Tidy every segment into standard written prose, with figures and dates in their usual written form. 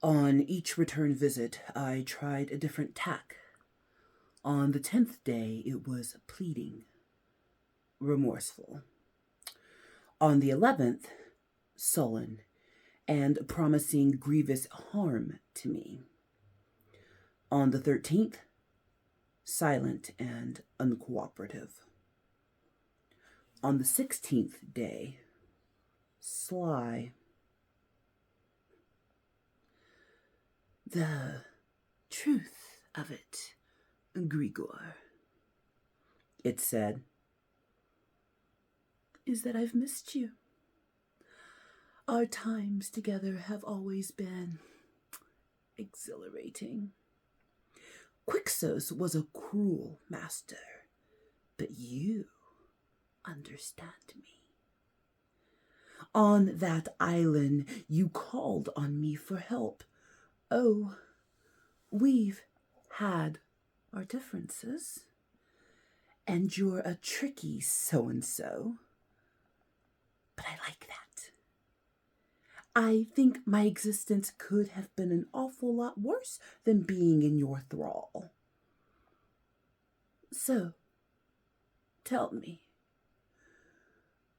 On each return visit, I tried a different tack. On the 10th day, it was pleading, remorseful. On the 11th, sullen, and promising grievous harm to me. On the 13th, silent and uncooperative. On the 16th day, sly. The truth of it, Grigor, it said, is that I've missed you. Our times together have always been exhilarating. Quixos was a cruel master, but you understand me. On that island, you called on me for help. Oh, we've had our differences, and you're a tricky so-and-so, but I like that. I think my existence could have been an awful lot worse than being in your thrall. So, tell me,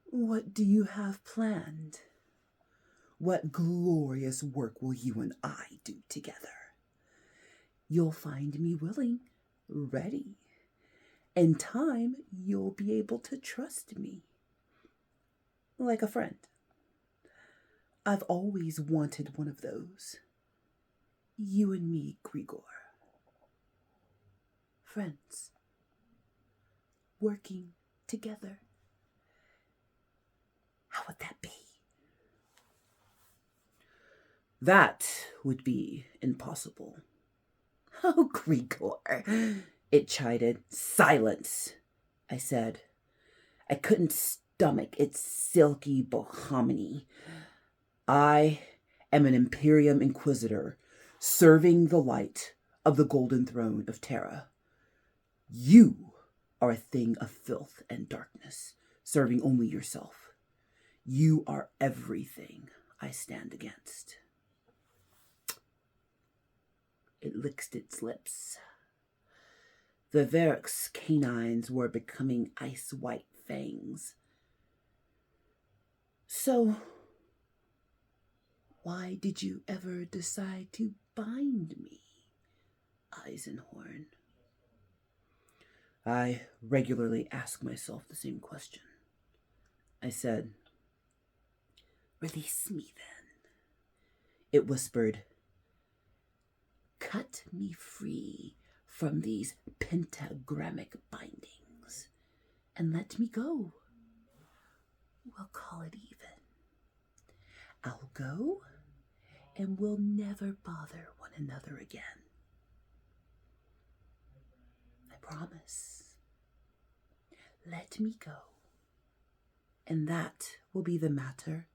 what do you have planned? What glorious work will you and I do together? You'll find me willing, ready. In time, you'll be able to trust me. Like a friend. I've always wanted one of those. You and me, Grigor. Friends. Working together. How would that be? That would be impossible. Oh, Grigor, it chided. Silence, I said. I couldn't stomach its silky bohominy. I am an Imperium Inquisitor, serving the light of the golden throne of Terra. You are a thing of filth and darkness, serving only yourself. You are everything I stand against. It licked its lips. The Varric's canines were becoming ice-white fangs. So, why did you ever decide to bind me, Eisenhorn? I regularly ask myself the same question. I said, release me then. It whispered, cut me free from these pentagrammic bindings and let me go. We'll call it even. I'll go and we'll never bother one another again. I promise. Let me go. And that will be the matter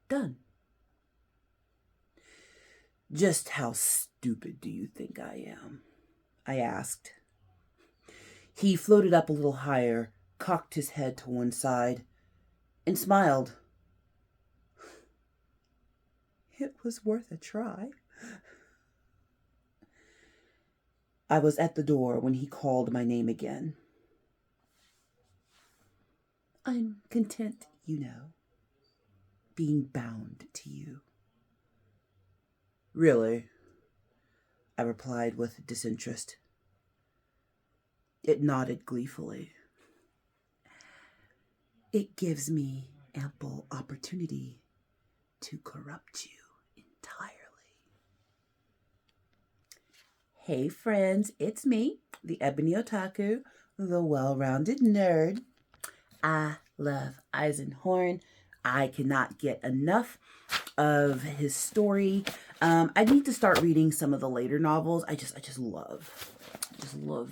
done. Just how stupid do you think I am? I asked. He floated up a little higher, cocked his head to one side, and smiled. It was worth a try. I was at the door when he called my name again. I'm content, you know, being bound to you. Really? I replied with disinterest. It nodded gleefully. It gives me ample opportunity to corrupt you entirely. Hey friends, it's me, the Ebony Otaku, the well-rounded nerd. I love Eisenhorn. I cannot get enough of his story. I need to start reading some of the later novels. I just love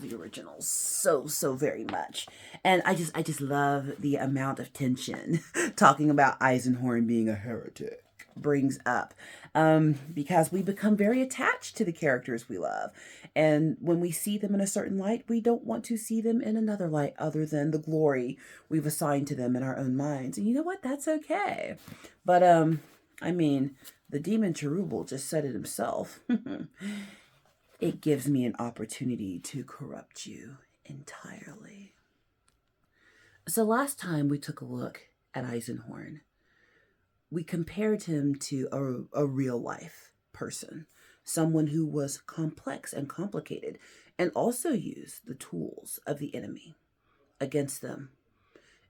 the originals so very much. And I just love the amount of tension talking about Eisenhorn being a heretic brings up, because we become very attached to the characters we love. And when we see them in a certain light, we don't want to see them in another light other than the glory we've assigned to them in our own minds. And you know what? That's okay. But, I mean, The demon Cherubal just said it himself. It gives me an opportunity to corrupt you entirely. So last time we took a look at Eisenhorn, we compared him to a real life person, someone who was complex and complicated, and also used the tools of the enemy against them.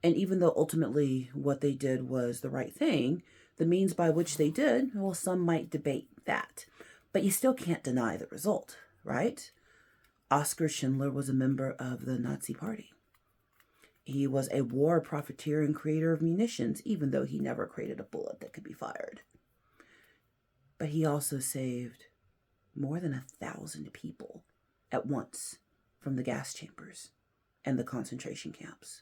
And even though ultimately what they did was the right thing, the means by which they did, well, some might debate that. But you still can't deny the result, right? Oskar Schindler was a member of the Nazi Party. He was a war profiteer and creator of munitions, even though he never created a bullet that could be fired. But he also saved more than 1,000 people at once from the gas chambers and the concentration camps.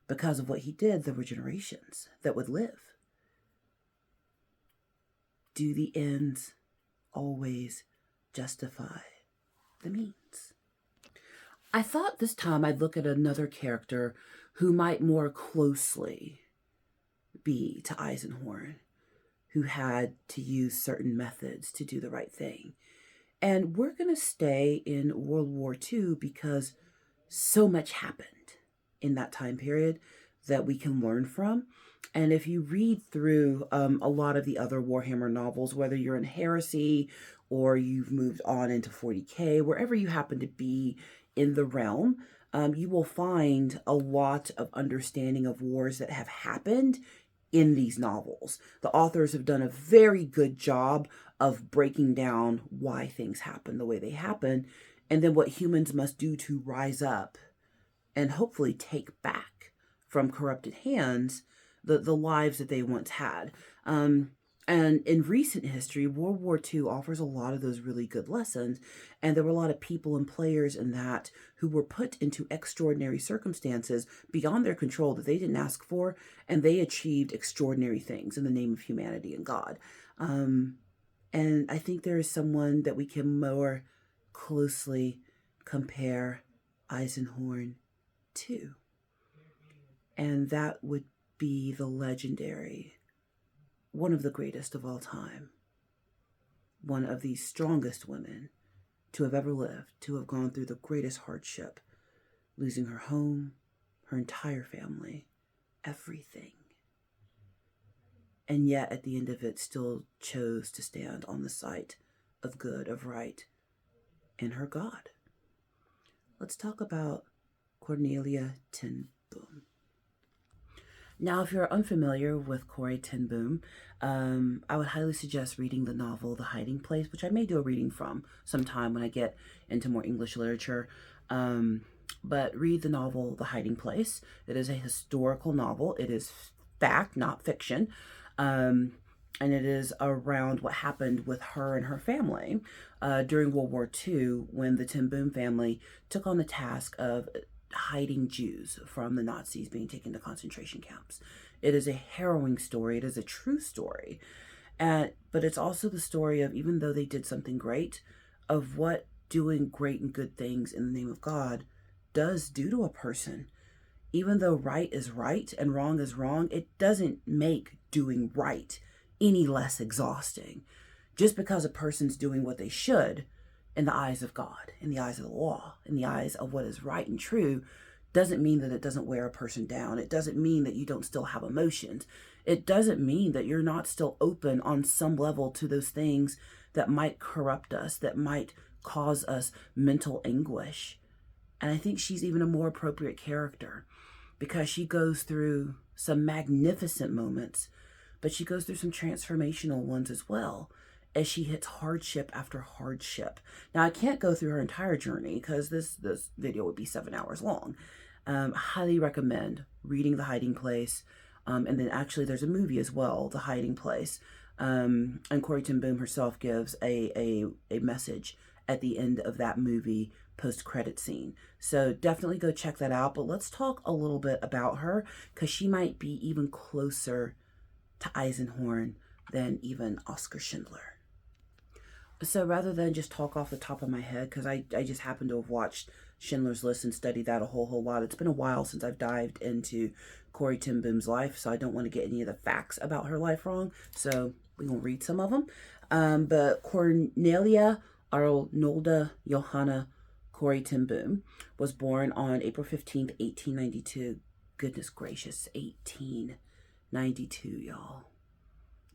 Because of what he did, there were generations that would live. Do the ends always justify the means? I thought this time I'd look at another character who might more closely be to Eisenhorn, who had to use certain methods to do the right thing. And we're going to stay in World War II because so much happened in that time period that we can learn from. And if you read through a lot of the other Warhammer novels, whether you're in Heresy or you've moved on into 40K, wherever you happen to be in the realm, you will find a lot of understanding of wars that have happened in these novels. The authors have done a very good job of breaking down why things happen the way they happen, and then what humans must do to rise up and hopefully take back from corrupted hands the lives that they once had. And in recent history, World War II offers a lot of those really good lessons. And there were a lot of people and players in that who were put into extraordinary circumstances beyond their control that they didn't ask for. And they achieved extraordinary things in the name of humanity and God. And I think there is someone that we can more closely compare Eisenhorn to. And that would be the legendary, one of the greatest of all time, one of the strongest women to have ever lived, to have gone through the greatest hardship, losing her home, her entire family, everything. And yet at the end of it still chose to stand on the side of good, of right, and her God. Let's talk about Cornelia ten Boom. Now, if you're unfamiliar with Corrie ten Boom, I would highly suggest reading the novel The Hiding Place, which I may do a reading from sometime when I get into more English literature. But read the novel The Hiding Place. It is a historical novel. It is fact, not fiction. And it is around what happened with her and her family during World War II when the ten Boom family took on the task of hiding Jews from the Nazis being taken to concentration camps. It is a harrowing story. It is a true story. But it's also the story of, even though they did something great, of what doing great and good things in the name of God does do to a person. Even though right is right and wrong is wrong, it doesn't make doing right any less exhausting. Just because a person's doing what they should in the eyes of God, in the eyes of the law, in the eyes of what is right and true, doesn't mean that it doesn't wear a person down. It doesn't mean that you don't still have emotions. It doesn't mean that you're not still open on some level to those things that might corrupt us, that might cause us mental anguish. And I think she's even a more appropriate character because she goes through some magnificent moments, but she goes through some transformational ones as well, as she hits hardship after hardship. Now, I can't go through her entire journey because this video would be 7 hours long. Highly recommend reading The Hiding Place. And then actually there's a movie as well, The Hiding Place. And Corrie ten Boom herself gives a message at the end of that movie post-credit scene. So definitely go check that out. But let's talk a little bit about her because she might be even closer to Eisenhorn than even Oskar Schindler. So rather than just talk off the top of my head, because I just happen to have watched Schindler's List and studied that a whole lot. It's been a while since I've dived into Corrie ten Boom's life, so I don't want to get any of the facts about her life wrong. So We're going to read some of them. But Cornelia Arnolda Johanna Corrie ten Boom was born on April 15th, 1892. Goodness gracious, 1892, y'all.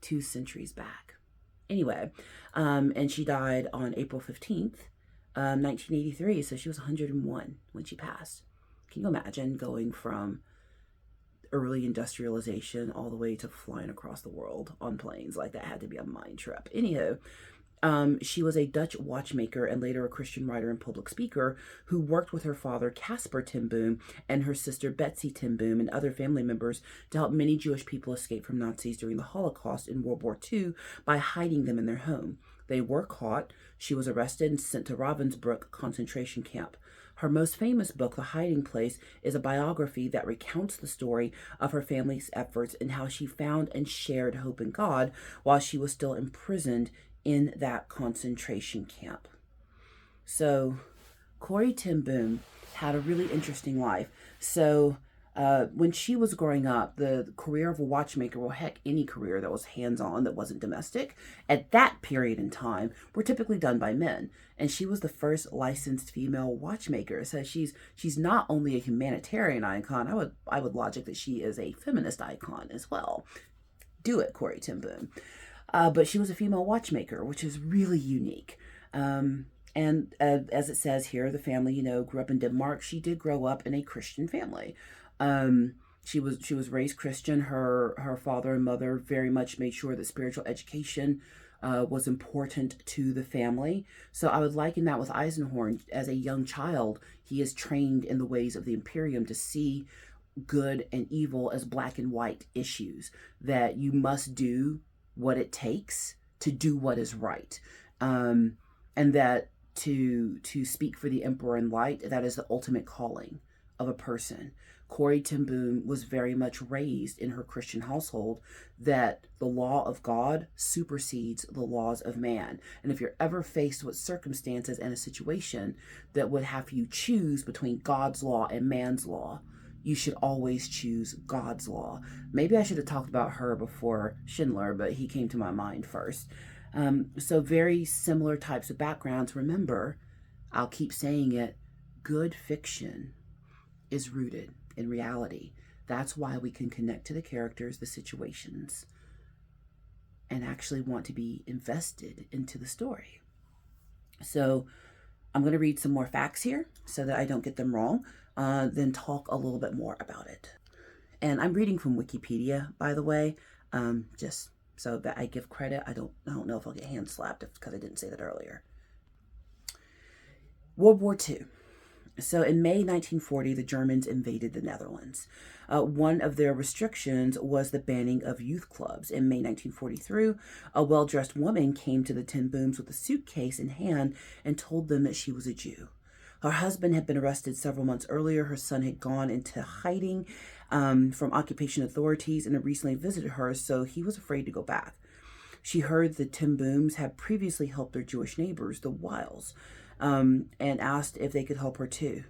2 centuries back. Anyway, and she died on April 15th, 1983. So she was 101 when she passed. Can you imagine going from early industrialization all the way to flying across the world on planes? Like, that had to be a mind trip. Anyhow, she was a Dutch watchmaker and later a Christian writer and public speaker who worked with her father, Caspar ten Boom, and her sister, Betsy ten Boom, and other family members to help many Jewish people escape from Nazis during the Holocaust in World War II by hiding them in their home. They were caught. She was arrested and sent to Ravensbrück concentration camp. Her most famous book, The Hiding Place, is a biography that recounts the story of her family's efforts and how she found and shared hope in God while she was still imprisoned in that concentration camp. So Corrie ten Boom had a really interesting life. So when she was growing up, the career of a watchmaker, well, heck, any career that was hands-on, that wasn't domestic, at that period in time, were typically done by men. And she was the first licensed female watchmaker. So she's not only a humanitarian icon, I would logic that she is a feminist icon as well. Do it, Corrie ten Boom. But she was a female watchmaker, which is really unique. And as it says here, the family, grew up in Denmark. She did grow up in a Christian family. She was raised Christian. Her father and mother very much made sure that spiritual education was important to the family. So I would liken that with Eisenhorn. As a young child, he is trained in the ways of the Imperium to see good and evil as black and white issues, that you must do what it takes to do what is right, and that to speak for the emperor in light, that is the ultimate calling of a person. Corrie ten Boom was very much raised in her Christian household that the law of God supersedes the laws of man. And if you're ever faced with circumstances and a situation that would have you choose between God's law and man's law, you should always choose God's law. Maybe I should have talked about her before Schindler, but he came to my mind first. So very similar types of backgrounds. Remember, I'll keep saying it, good fiction is rooted in reality. That's why we can connect to the characters, the situations, and actually want to be invested into the story. So I'm going to read some more facts here so that I don't get them wrong, then talk a little bit more about it. And I'm reading from Wikipedia, by the way, just so that I give credit. I don't know if I'll get hand slapped because I didn't say that earlier. World War II. So in May 1940, the Germans invaded the Netherlands. One of their restrictions was the banning of youth clubs. In May 1943, a well-dressed woman came to the ten Booms with a suitcase in hand and told them that she was a Jew. Her husband had been arrested several months earlier. Her son had gone into hiding from occupation authorities and had recently visited her, so he was afraid to go back. She heard the ten Booms had previously helped their Jewish neighbors, the Wiles, and asked if they could help her too.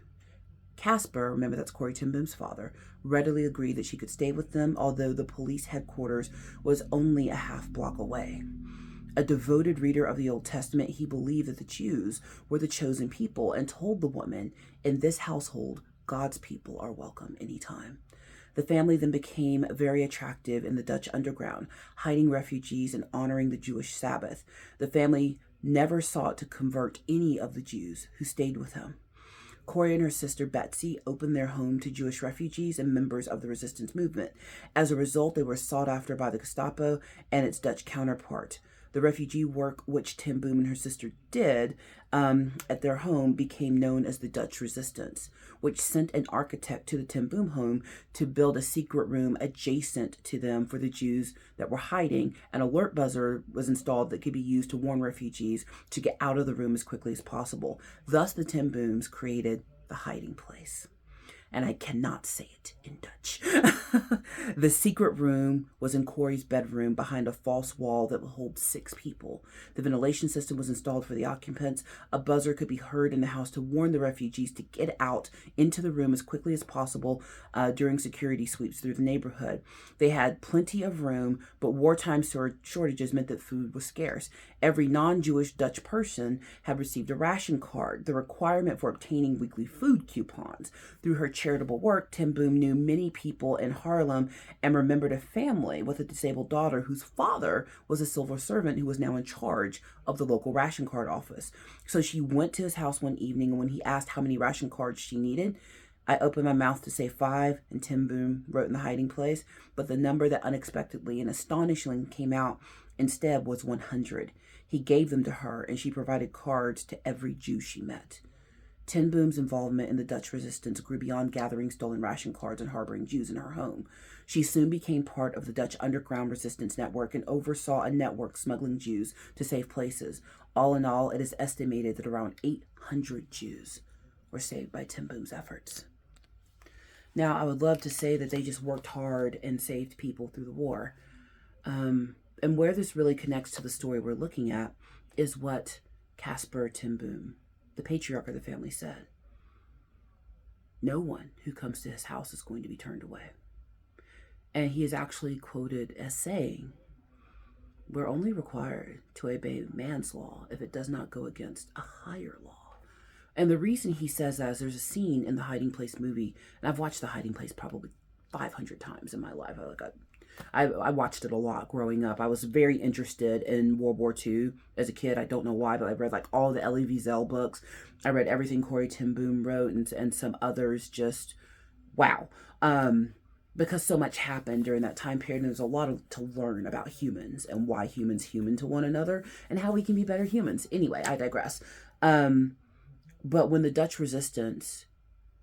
Caspar, remember that's Corrie ten Boom's father, readily agreed that she could stay with them, although the police headquarters was only a half block away. A devoted reader of the Old Testament, he believed that the Jews were the chosen people and told the woman, in this household, God's people are welcome anytime. The family then became very attractive in the Dutch underground, hiding refugees and honoring the Jewish Sabbath. The family never sought to convert any of the Jews who stayed with him. Corrie and her sister Betsy opened their home to Jewish refugees and members of the resistance movement. As a result, they were sought after by the Gestapo and its Dutch counterpart. The refugee work which ten Boom and her sister did at their home became known as the Dutch Resistance, which sent an architect to the ten Boom home to build a secret room adjacent to them for the Jews that were hiding. An alert buzzer was installed that could be used to warn refugees to get out of the room as quickly as possible. Thus, the ten Booms created the hiding place. and I cannot say it in Dutch. The secret room was in Corey's bedroom behind a false wall that would hold 6 people. The ventilation system was installed for the occupants. A buzzer could be heard in the house to warn the refugees to get out into the room as quickly as possible during security sweeps through the neighborhood. They had plenty of room, but wartime shortages meant that food was scarce. Every non-Jewish Dutch person had received a ration card, the requirement for obtaining weekly food coupons. Through her charitable work, Ten Boom knew many people in Harlem and remembered a family with a disabled daughter whose father was a civil servant who was now in charge of the local ration card office. So she went to his house one evening, and when he asked how many ration cards she needed, I opened my mouth to say 5, and Ten Boom wrote in the hiding place, but the number that unexpectedly and astonishingly came out instead was 100. He gave them to her, and she provided cards to every Jew she met. Ten Boom's involvement in the Dutch resistance grew beyond gathering stolen ration cards and harboring Jews in her home. She soon became part of the Dutch underground resistance network and oversaw a network smuggling Jews to safe places. All in all, it is estimated that around 800 Jews were saved by Ten Boom's efforts. Now, I would love to say that they just worked hard and saved people through the war. And where this really connects to the story we're looking at is what Caspar Ten Boom, the patriarch of the family, said. No one who comes to his house is going to be turned away. And he is actually quoted as saying, we're only required to obey man's law if it does not go against a higher law. And the reason he says that is there's a scene in the Hiding Place movie, and I've watched the Hiding Place probably 500 times in my life. I watched it a lot growing up. I was very interested in World War II as a kid. I don't know why, but I read like all the Elie Wiesel books. I read everything Corey Ten Boom wrote and some others. Just wow. Because so much happened during that time period, and there's a lot to learn about humans and why humans human to one another and how we can be better humans. Anyway, I digress. But when the Dutch resistance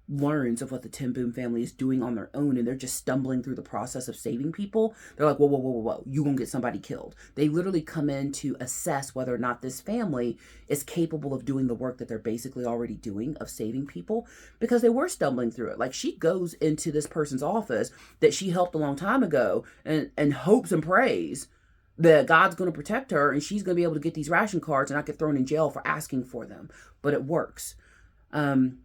learns of what the Ten Boom family is doing on their own, and they're just stumbling through the process of saving people, they're like, whoa, you gonna get somebody killed. They literally come in to assess whether or not this family is capable of doing the work that they're basically already doing of saving people, because they were stumbling through it. Like, she goes into this person's office that she helped a long time ago and hopes and prays that God's going to protect her and she's going to be able to get these ration cards and not get thrown in jail for asking for them. But it works. And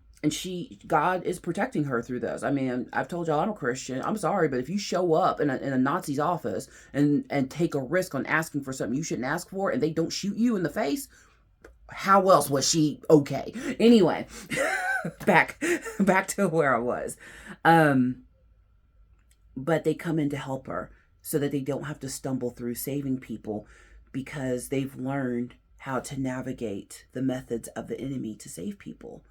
God is protecting her through this. I mean, I've told y'all I'm a Christian. I'm sorry, but if you show up in a Nazi's office and take a risk on asking for something you shouldn't ask for, and they don't shoot you in the face, how else was she okay? Anyway, back to where I was. But they come in to help her so that they don't have to stumble through saving people, because they've learned how to navigate the methods of the enemy to save people.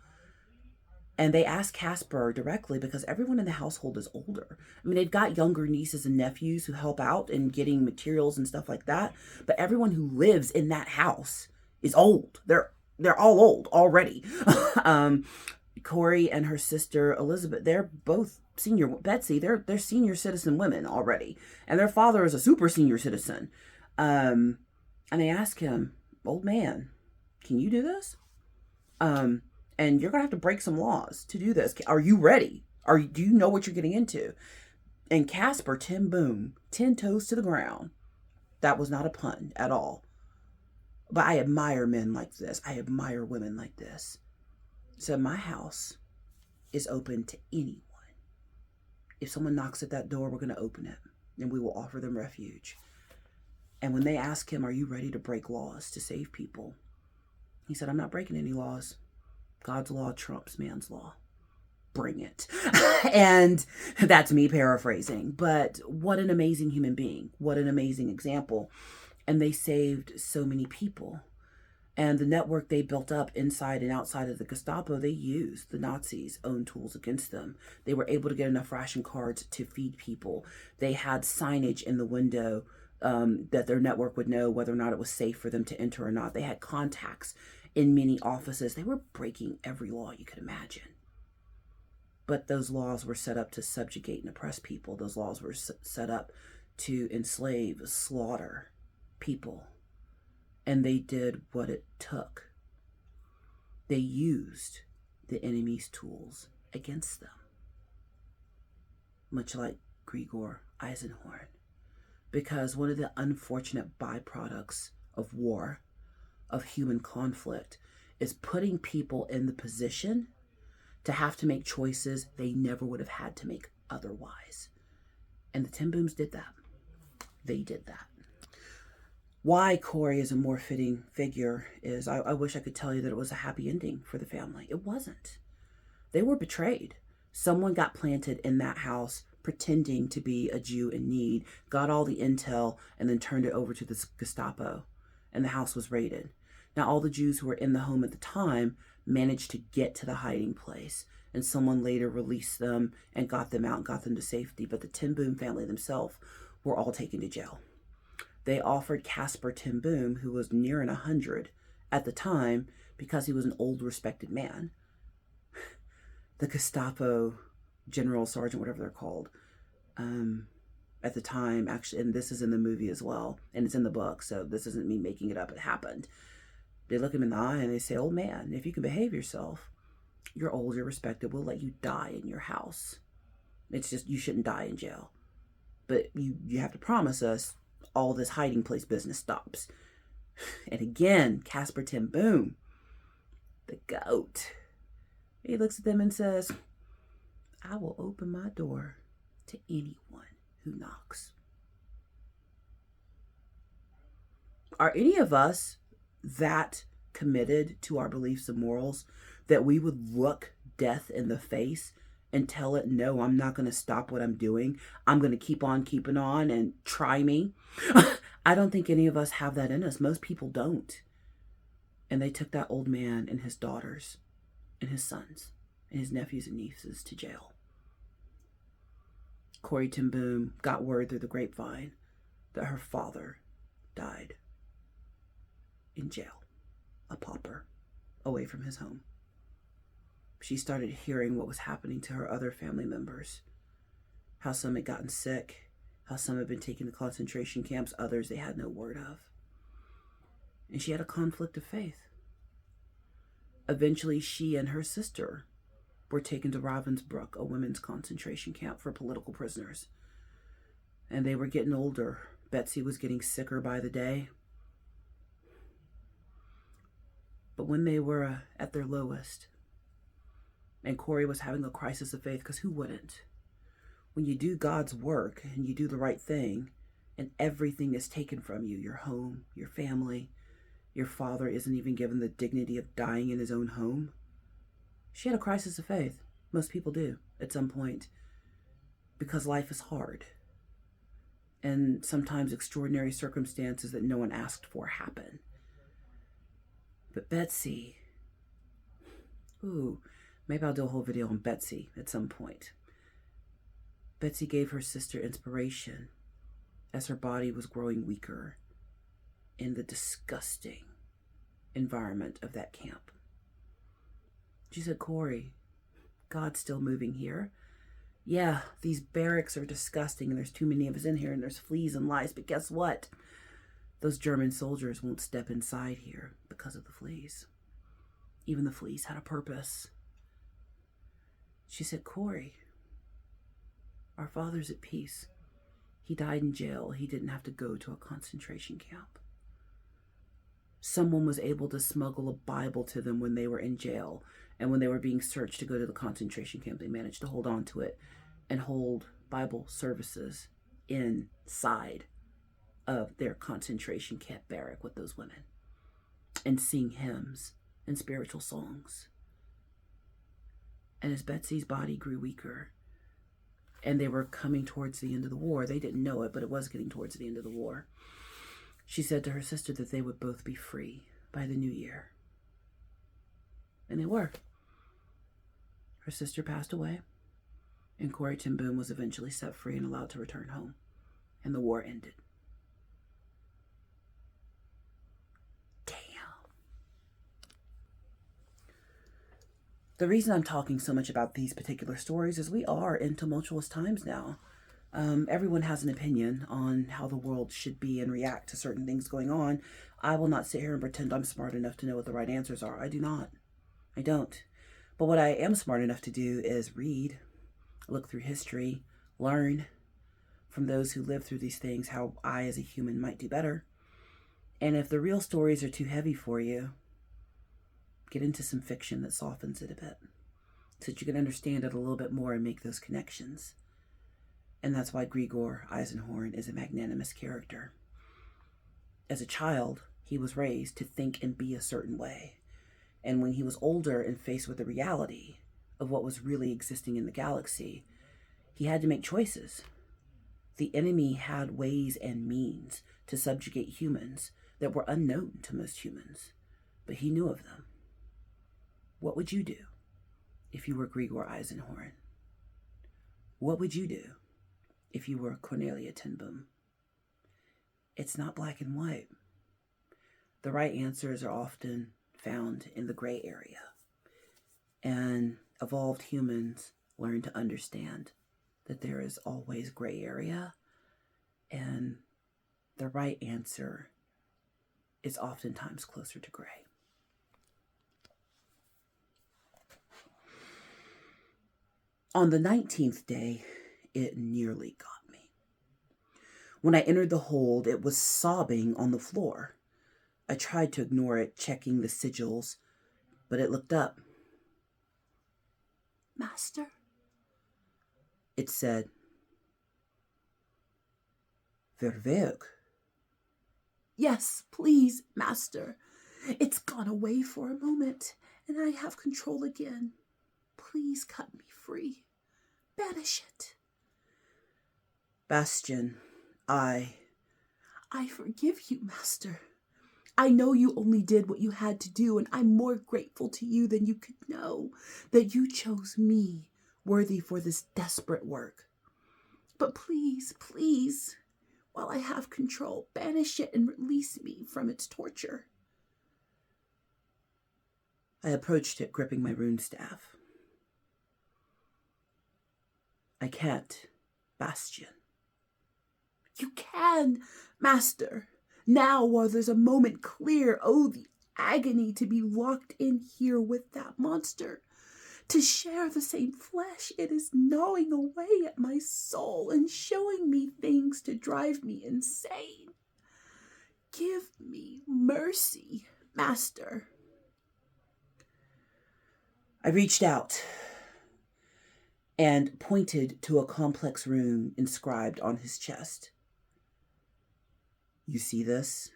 And they ask Caspar directly because everyone in the household is older. I mean, they've got younger nieces and nephews who help out in getting materials and stuff like that. But everyone who lives in that house is old. They're all old already. Corey and her sister Elizabeth, they're both senior. Betsy, they're senior citizen women already. And their father is a super senior citizen. And they ask him, old man, can you do this? And you're going to have to break some laws to do this. Are you ready? Do you know what you're getting into? And Caspar, Ten Boom, 10 toes to the ground. That was not a pun at all. But I admire men like this. I admire women like this. So my house is open to anyone. If someone knocks at that door, we're going to open it and we will offer them refuge. And when they ask him, are you ready to break laws to save people? He said, I'm not breaking any laws. God's law trumps man's law. Bring it. And that's me paraphrasing. But what an amazing human being. What an amazing example. And they saved so many people. And the network they built up inside and outside of the Gestapo, they used the Nazis' own tools against them. They were able to get enough ration cards to feed people. They had signage in the window that their network would know whether or not it was safe for them to enter or not. They had contacts in many offices. They were breaking every law you could imagine. But those laws were set up to subjugate and oppress people. Those laws were set up to enslave, slaughter people. And they did what it took. They used the enemy's tools against them. much like Grigor Eisenhorn. Because one of the unfortunate byproducts of war, of human conflict, is putting people in the position to have to make choices they never would have had to make otherwise. And the Tin Booms did that. They did that. Why Corey is a more fitting figure is I wish I could tell you that it was a happy ending for the family. It wasn't. They were betrayed. Someone got planted in that house pretending to be a Jew in need, got all the intel, and then turned it over to the Gestapo, and the house was raided. Now, all the Jews who were in the home at the time managed to get to the hiding place, and someone later released them and got them out and got them to safety. But the Tin Boom family themselves were all taken to jail. They offered Casper Ten Boom, who was nearing 100 at the time, because he was an old, respected man. The Gestapo general, sergeant, whatever they're called, at the time, actually, and this is in the movie as well, and it's in the book, so this isn't me making it up, it happened. They look him in the eye and they say, "Old man, if you can behave yourself, you're old, you're respected, we'll let you die in your house. It's just, you shouldn't die in jail. But you have to promise us all this hiding place business stops." And again, Casper Ten Boom, the goat, he looks at them and says, "I will open my door to anyone who knocks." Are any of us that committed to our beliefs and morals that we would look death in the face and tell it, "No, I'm not going to stop what I'm doing. I'm going to keep on keeping on and try me"? I don't think any of us have that in us. Most people don't. And they took that old man and his daughters and his sons and his nephews and nieces to jail. Corey Ten Boom got word through the grapevine that her father died in jail, a pauper, away from his home. She started hearing what was happening to her other family members, how some had gotten sick, how some had been taken to concentration camps, others they had no word of. And she had a conflict of faith. Eventually, she and her sister were taken to Ravensbrück, a women's concentration camp for political prisoners. And they were getting older. Betsy was getting sicker by the day. But when they were at their lowest, and Corey was having a crisis of faith, because who wouldn't? When you do God's work and you do the right thing, and everything is taken from you, your home, your family, your father isn't even given the dignity of dying in his own home. She had a crisis of faith. Most people do at some point, because life is hard. And sometimes extraordinary circumstances that no one asked for happen. But Betsy, maybe I'll do a whole video on Betsy at some point. Betsy gave her sister inspiration as her body was growing weaker in the disgusting environment of that camp. She said, "Corey, God's still moving here. Yeah, these barracks are disgusting and there's too many of us in here and there's fleas and lice, but guess what? Those German soldiers won't step inside here because of the fleas. Even the fleas had a purpose." She said, "Corey, our father's at peace. He died in jail. He didn't have to go to a concentration camp. Someone was able to smuggle a Bible to them when they were in jail. And when they were being searched to go to the concentration camp, they managed to hold on to it and hold Bible services inside of their concentration camp barrack with those women and sing hymns and spiritual songs. And as Betsy's body grew weaker and they were coming towards the end of the war, they didn't know it, but it was getting towards the end of the war, she said to her sister that they would both be free by the new year. And they were. Her sister passed away, and Corey Ten Boom was eventually set free and allowed to return home, and the war ended. Damn. The reason I'm talking so much about these particular stories is we are in tumultuous times now. Everyone has an opinion on how the world should be and react to certain things going on. I will not sit here and pretend I'm smart enough to know what the right answers are. I do not. I don't. But what I am smart enough to do is read, look through history, learn from those who live through these things how I, as a human, might do better. And if the real stories are too heavy for you, get into some fiction that softens it a bit so that you can understand it a little bit more and make those connections. And that's why Grigor Eisenhorn is a magnanimous character. As a child, he was raised to think and be a certain way. And when he was older and faced with the reality of what was really existing in the galaxy, he had to make choices. The enemy had ways and means to subjugate humans that were unknown to most humans, but he knew of them. What would you do if you were Grigor Eisenhorn? What would you do if you were Cornelia ten Boom? It's not black and white. The right answers are often found in the gray area. And evolved humans learn to understand that there is always gray area, and the right answer is oftentimes closer to gray. On the 19th day, it nearly got me. When I entered the hold, it was sobbing on the floor. I tried to ignore it, checking the sigils, but it looked up. "Master?" It said. "Verwerk." "Yes, please, Master. It's gone away for a moment, and I have control again. Please cut me free. Banish it." "Bastion, I forgive you, Master. I know you only did what you had to do, and I'm more grateful to you than you could know that you chose me, worthy for this desperate work. But please, please, while I have control, banish it and release me from its torture." I approached it, gripping my rune staff. "I can't, Bastion." "You can, Master. Now, while there's a moment clear, oh, the agony to be locked in here with that monster. To share the same flesh, it is gnawing away at my soul and showing me things to drive me insane. Give me mercy, Master." I reached out and pointed to a complex rune inscribed on his chest. "You see this?"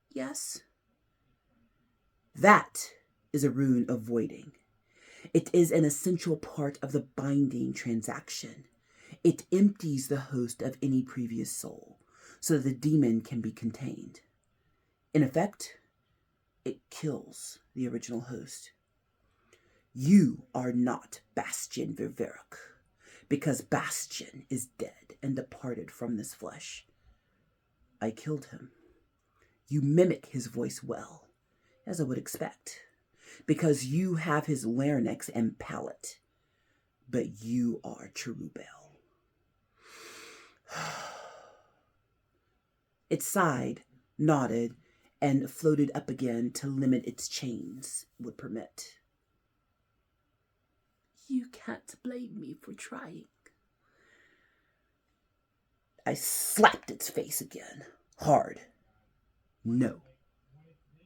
"Yes." "That is a rune of voiding. It is an essential part of the binding transaction. It empties the host of any previous soul so that the demon can be contained. In effect, it kills the original host. You are not Bastion Verwerk, because Bastion is dead and departed from this flesh. I killed him. You mimic his voice well, as I would expect, because you have his larynx and palate, but you are Cherubel." It sighed, nodded, and floated up again to limit its chains would permit. "You can't blame me for trying." I slapped its face again, hard. "No,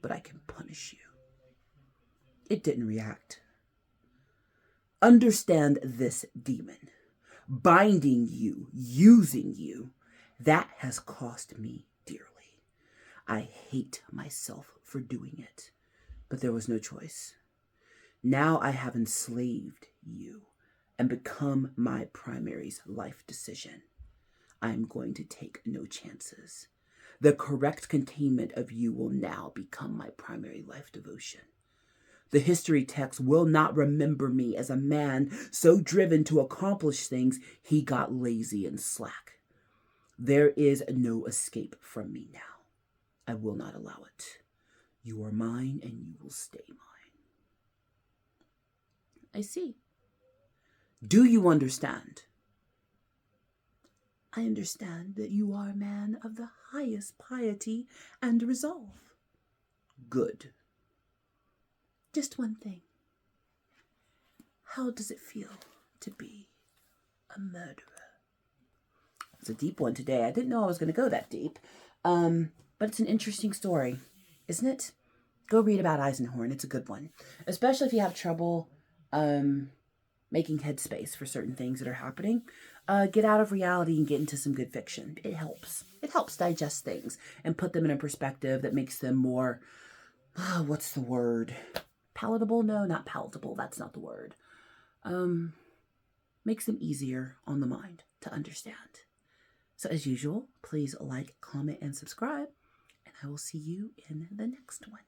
but I can punish you." It didn't react. "Understand this, demon. Binding you, using you, that has cost me dearly. I hate myself for doing it, but there was no choice. Now I have enslaved you and become my primary's life decision. I am going to take no chances. The correct containment of you will now become my primary life devotion. The history text will not remember me as a man so driven to accomplish things he got lazy and slack. There is no escape from me now. I will not allow it. You are mine and you will stay mine." "I see. Do you understand?" "I understand that you are a man of the highest piety and resolve." "Good. Just one thing. How does it feel to be a murderer. It's a deep one today. I didn't know I was going to go that deep. But it's an interesting story, isn't it? Go read about Eisenhorn. It's a good one. Especially if you have trouble making headspace for certain things that are happening. Get out of reality and get into some good fiction. It helps. It helps digest things and put them in a perspective that makes them more, what's the word? Palatable? No, not palatable. That's not the word. Makes them easier on the mind to understand. So as usual, please like, comment, and subscribe. And I will see you in the next one.